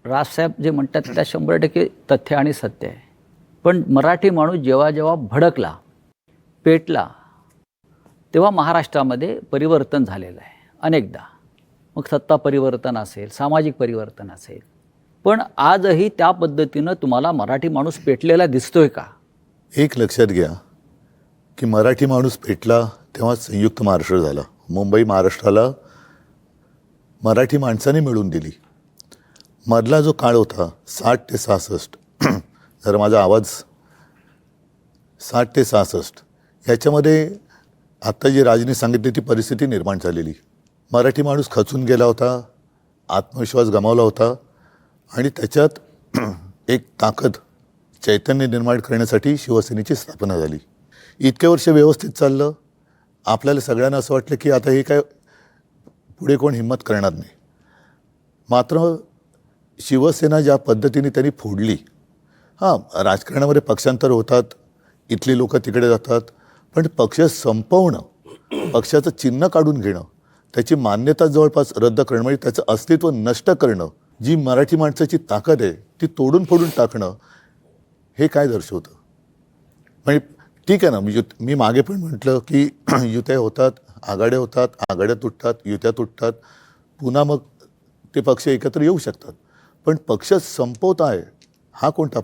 राजसाहेब जे म्हणतात त्या 100% तथ्य आणि सत्य आहे. पण मराठी माणूस जेव्हा जेव्हा भडकला, पेटला, तेव्हा महाराष्ट्रामध्ये परिवर्तन झालेलं आहे अनेकदा. मग सत्ता परिवर्तन असेल, सामाजिक परिवर्तन असेल. पण आजही त्या पद्धतीनं तुम्हाला मराठी माणूस पेटलेला दिसतोय का? एक लक्षात घ्या की मराठी माणूस पेटला तेव्हा संयुक्त महाराष्ट्र झाला. मुंबई महाराष्ट्राला मराठी माणसाने मिळून दिली. मधला जो काळ होता 60 ते 66 जर माझा आवाज 60 ते 66 याच्यामध्ये आत्ता जी राजनी सांगितली ती परिस्थिती निर्माण झालेली. मराठी माणूस खचून गेला होता, आत्मविश्वास गमावला होता आणि त्याच्यात एक ताकद चैतन्य निर्माण करण्यासाठी शिवसेनेची स्थापना झाली. इतके वर्ष व्यवस्थित चाललं. आपल्याला सगळ्यांना असं वाटलं की आता हे काय पुढे कोण हिंमत करणार नाही. मात्र शिवसेना ज्या पद्धतीने त्यांनी फोडली, राजकारणामध्ये पक्षांतर होतात, इथली लोक तिकडे जातात, पण पक्ष संपवणं, पक्षाचं चिन्ह काढून घेणं, त्याची मान्यता जवळपास रद्द करणं, म्हणजे त्याचं अस्तित्व नष्ट करणं, जी मराठी माणसाची ताकद आहे ती तोडून फोडून टाकणं, हे काय दर्शवतं? म्हणजे ठीक आहे ना, मी मागे पण म्हटलं की युत्या होतात, आघाड्या होतात, आघाड्या तुटतात, युत्या तुटतात, पुन्हा मग ते पक्ष एकत्र येऊ शकतात. पण पक्ष संपवत आहे हा कोणता